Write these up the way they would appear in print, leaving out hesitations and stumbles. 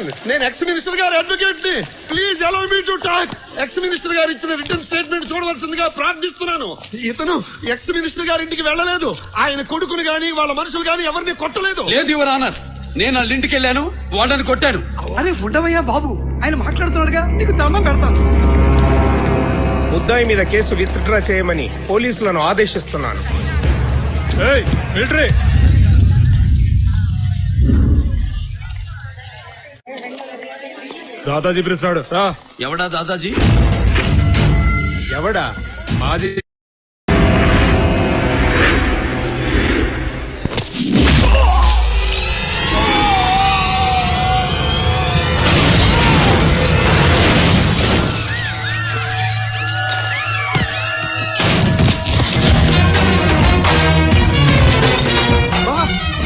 Mister, నేను ex minister గారి advocate ని. Please allow me to talk. Ex minister గారు ఇచ్చిన రిటర్న్ స్టేట్మెంట్ చూడవలసిందిగా ప్రార్థిస్తున్నాను. ఇతను ఎక్స్ మినిస్టర్ గారి ఇంటికి వెళ్ళలేదు. ఆయన కొడుకుని గాని వాళ్ళ మనుషులు గాని ఎవరిని కొట్టలేదు. లేదు యువర్ ఆనర్, నేను వాళ్ళ ఇంటికి వెళ్ళాను, వాళ్ళని కొట్టాను. అరే ఉండవయ్యా బాబు, ఆయన మాట్లాడుతున్నాడుగా, నీకు దండం పెడతాను. ముద్దాయి మీద కేసు విత్డ్రా చేయమని పోలీసులను ఆదేశిస్తున్నాను. దాదాజీ పిలుస్తాడు. ఎవడా దాదాజీ? ఎవడా? మాజీ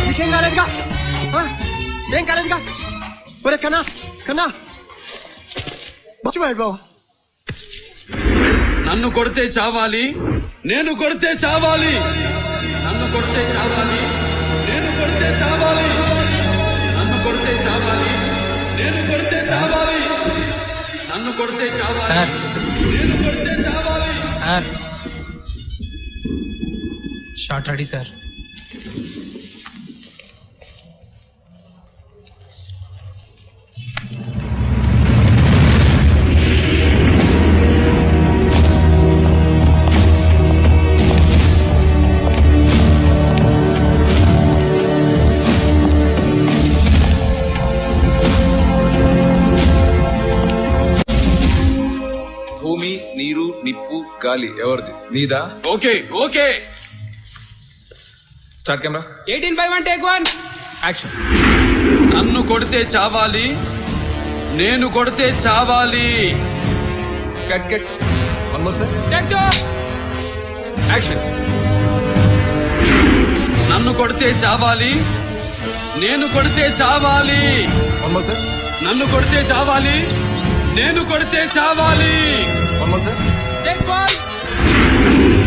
నీకేం కాలేదుగా? ఏం కాలేదుగా? ఒరే కన్నా కన్నా మర్చిపోయాడు బాబా. నన్ను కొడితే చావాలి, నేను కొడితే చావాలి. నన్ను కొడితే చావాలి, నేను కొడితే చావాలి. నన్ను కొడితే చావాలి, నేను కొడితే చావాలి. నన్ను కొడితే చావాలి, నేను కొడితే చావాలి. Sir short ready sir. భూమి, నీరు, నిప్పు, గాలి ఎవరిది? నీదా? Okay okay. Start camera. 18/1 take 1 action. నన్ను కొడితే చావాలి, నేను కొడితే చావాలి. Cut cut. One more sir. Take 2 action. నన్ను కొడితే చావాలి, నేను కొడితే చావాలి. One more sir. నన్ను కొడితే చావాలి, నేను కొడితే చావాలి. One more sir. టేక్ 1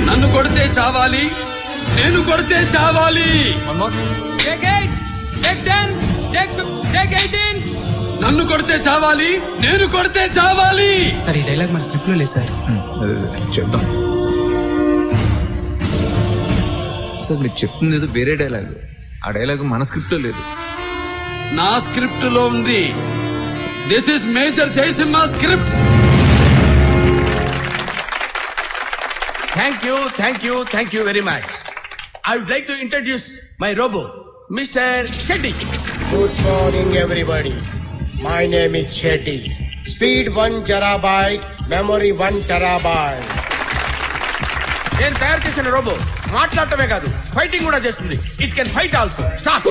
నన్ను కొడితే చావాలి, నేను కొడితే చావాలి. One more. Take 8 take 10 take 18. నన్ను కొడితే చావాలి, నేను కొడితే చావాలి. సార్ ఈ డైలాగ్ మన స్క్రిప్ట్ లో లేదు సార్. చెప్తాం సార్. మీరు చెప్తుంది ఏదో వేరే డైలాగ్. ఆ డైలాగ్ మన స్క్రిప్ట్ లో లేదు. నా స్క్రిప్ట్ లో ఉంది. This is major Jayasimha script. Thank you very much. I would like to introduce my robo, Mr. Chetty. Good morning, everybody. My name is Chetty. Speed 1 terabyte, memory 1 terabyte. నేను తయారు చేసిన robo మాట్లాడటమే కాదు, ఫైటింగ్ కూడా చేస్తుంది. It can fight also. Stop.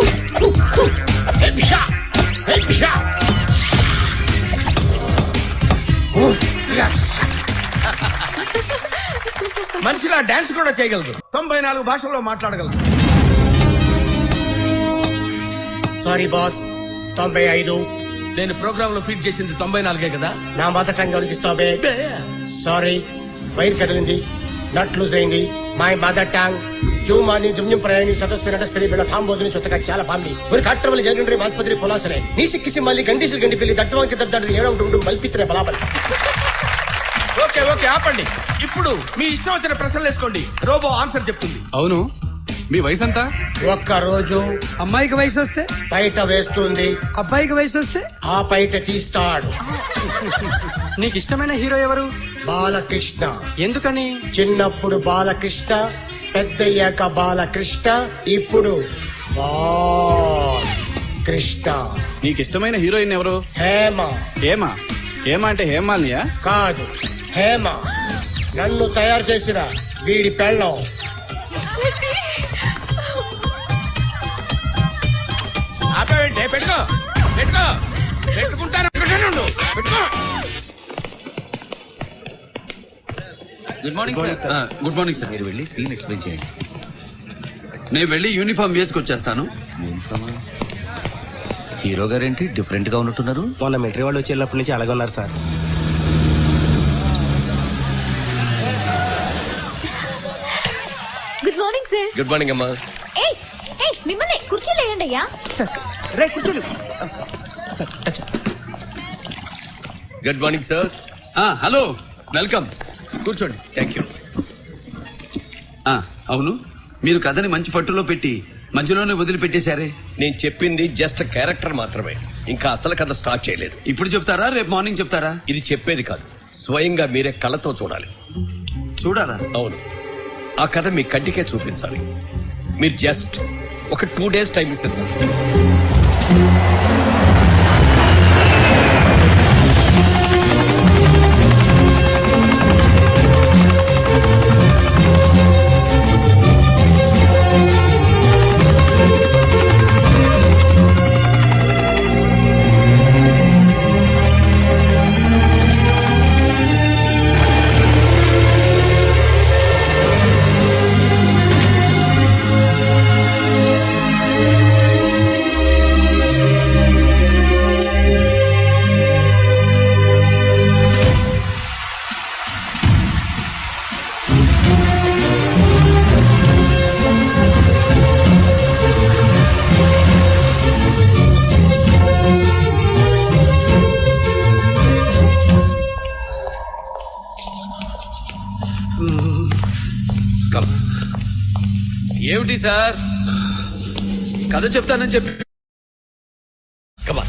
మనిషిలా dance కూడా చేయగలదు. 94 భాషల్లో మాట్లాడగలదు. Sorry boss, 95. నేను ప్రోగ్రామ్ లో ఫీడ్ చేసింది 94 కదా. నా మదర్ టంగ్ అనిపిస్తావే. సారీ, వైర్ కదిలింది, నట్ లూజ్ అయింది. మై మదర్ టంగ్ ಜೂಮಾನಿ ಜುಮ್ಜುಂ ಪ್ರಯಾಣಿ ಸದಸ್ಯ ನಟಸ್ಥರಿ ಬೆಳ ತಾಂಬೋದಿನಿ ಚೊತ್ತಕ ಚಾಲ ಬಾಂಬಿ ഒരു കാട്ടവളി ജയകണ്ഠരി ആസ്പത്രി പൊലാസനെ നീసి కిసి మళ్ళీ గండిసి గండి పెళ్లి దట్టవాంకి దడ్డాడు ఏడంటుండు మల్పిత్రే బలాబల్. ఓకే ఓకే ఆపండి. ఇప్పుడు మీ ఇష్టం వచ్చిన ప్రశ్నలు వేసుకోండి. రోబో ఆన్సర్ చెప్తుంది. అవును, మీ వయసు ఎంత? ఒక్క రోజు అమ్మాయికి వయసు వస్తే బయట వేస్తుంది, అబ్బాయికి వయసు వస్తే ఆ బయట తీస్తాడు. నీకు ఇష్టమైన హీరో ఎవరు? బాలకృష్ణ. ఎందుకని? చిన్నప్పుడు బాలకృష్ణ, పెద్దయ్యాక బాలకృష్ణ, ఇప్పుడు కృష్ణ. నీకు ఇష్టమైన హీరోయిన్ ఎవరు? హేమ. హేమ? హేమ అంటే హేమాలియా? కాదు, హేమ నన్ను తయారు చేసిన వీడి పెళ్ళం. ఆపేంటే పెట్టుకో పెట్టుకో పెట్టుకుంటాను. పెట్టుకో. Good morning sir. Good morning sir. మీరు వెళ్ళి సీన్ ఎక్స్ప్లెయిన్ చేయండి. నేను వెళ్ళి యూనిఫామ్ వేసుకొచ్చేస్తాను. హీరో గారేంటి డిఫరెంట్ గా ఉన్నట్టున్నారు? మొన్న మిలిటరీ వాళ్ళు వచ్చేటప్పటి నుంచి అలాగే ఉన్నారు సార్. Good morning sir. Good morning అమ్మా. ఏయ్ ఏయ్ మిమ్మల్ని కుర్చీలో వేయండి అయ్యా. రే కూర్చోండి. Good morning sir. Hello, welcome. కూర్చోండి. Thank you. అవును, మీరు కథని మంచి పట్టులో పెట్టి మధ్యలోనే వదిలిపెట్టేశారే. నేను చెప్పింది జస్ట్ క్యారెక్టర్ మాత్రమే, ఇంకా అసలు కథ స్టార్ట్ చేయలేదు. ఇప్పుడు చెప్తారా, రేపు మార్నింగ్ చెప్తారా? ఇది చెప్పేది కాదు, స్వయంగా మీరే కళ్ళతో చూడాలి. చూడాలా? అవును, ఆ కథ మీ కంటికే చూపించాలి. మీరు జస్ట్ ఒక 2 days టైం ఇస్తే సార్. ఏమిటి సార్, కథ చెప్తానని చెప్పి Come on.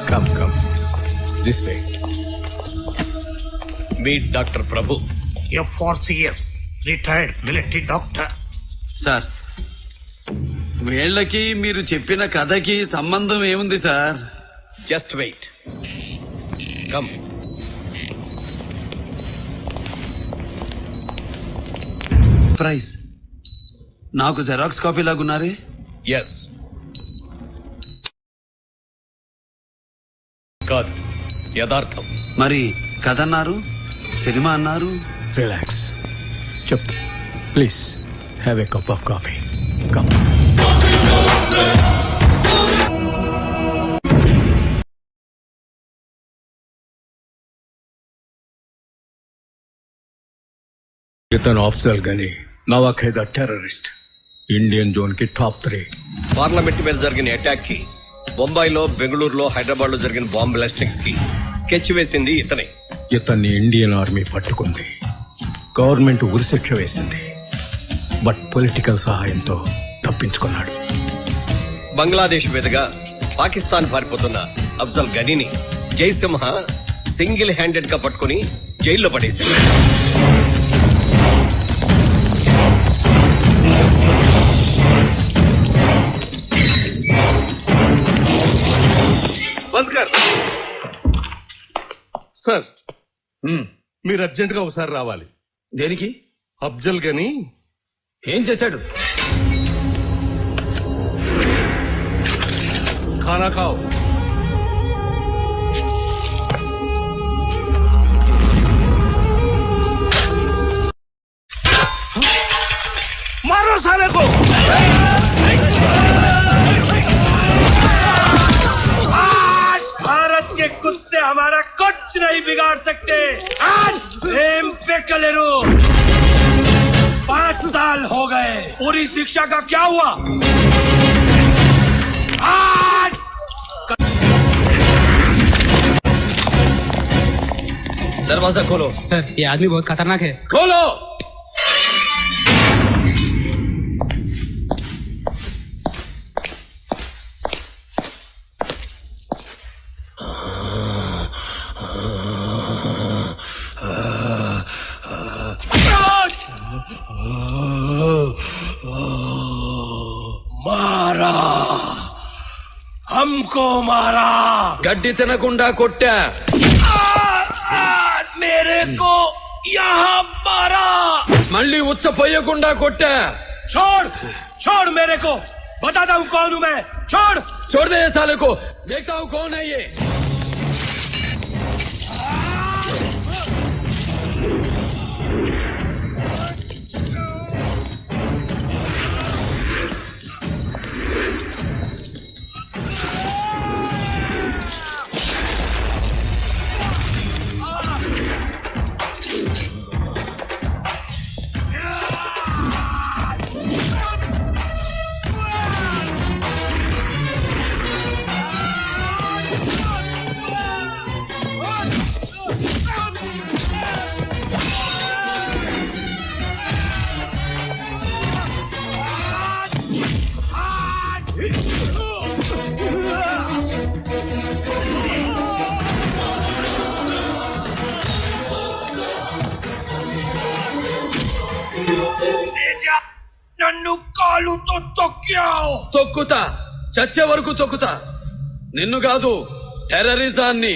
Come. This way. Meet Dr. Prabhu. F4CS, retired military doctor. Sir, వీళ్ళకి మీరు చెప్పిన కథకి సంబంధం ఏముంది sir? Just wait. Come. Price నాకు జెరాక్స్ కాపీ లాగున్నారే. Yes. కాదు, యథార్థం. మరి కథ అన్నారు, సినిమా అన్నారు. రిలాక్స్. చెప్ please have a cup of coffee. Come. ఇతను అఫ్జల్ గనీ, నవాఖేదా టెర్రరిస్ట్, ఇండియన్ జోన్ కి టాప్ 3. పార్లమెంట్ మీద జరిగిన అటాక్ కి, బొంబాయిలో, బెంగళూరులో, హైదరాబాద్ లో జరిగిన బాంబ్ బ్లాస్టింగ్స్ కి స్కెచ్ వేసింది ఇతనే. ఇతన్ని ఇండియన్ ఆర్మీ పట్టుకుంది, గవర్నమెంట్ ఉరిశిక్ష వేసింది, బట్ పొలిటికల్ సహాయంతో తప్పించుకున్నాడు. బంగ్లాదేశ్ మీదుగా పాకిస్తాన్ పారిపోతున్న అఫ్జల్ గనీని జైసింహ సింగిల్ హ్యాండెడ్ గా పట్టుకుని జైల్లో పడేసింది. సార్, మీరు అర్జెంట్ గా ఒకసారి రావాలి. దేనికి? అఫ్జల్ గనీ ఏం చేశాడు? ఖానా ఖావ్. మారో సాలే కో. भारत के कुत्ते हमारा कुछ नहीं बिगाड़ सकते. आज प्रेम पे कलेरू 5 साल हो गए, पूरी शिक्षा का क्या हुआ? आज दरवाजा खोलो. सर, ये आदमी बहुत खतरनाक है. खोलो. మారా, హమ్కో మారా. గడ్డి తినకుండా కొట్టా. మేరే కో యహా మారా. మళ్ళీ ఉచ్చపోయకుండా కొట్టా. छोड़ छोड़ मेरे को, बताता हूँ कौन हूँ मैं. छोड़. छोड़ दे ये साले को, देखता हूँ कौन है ये. కాలుతో తొక్కావు. తొక్కుతా, చచ్చే వరకు తొక్కుతా. నిన్ను కాదు, టెర్రరిజాన్ని.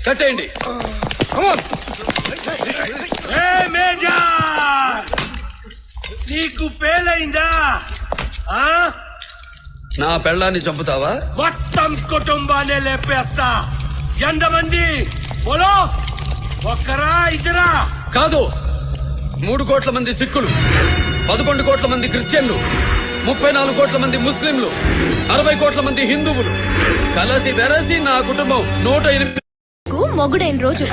కట్టేయండి. ఏ మేజర్, నీకు పేలైందా? ఆ? నా పెళ్ళాన్ని చంపుతావా? మొత్తం కుటుంబాన్ని లేపేస్తా. ఎంతమంది బోలో? ఒక్కరా ఇద్దరా? కాదు, 3 కోట్ల మంది సిక్కులు, 11 కోట్ల మంది క్రిస్టియన్లు, 34 కోట్ల మంది ముస్లింలు, 60 కోట్ల మంది హిందువులు కలిసి వెరసి నా కుటుంబం 108 మొగుడైన రోజు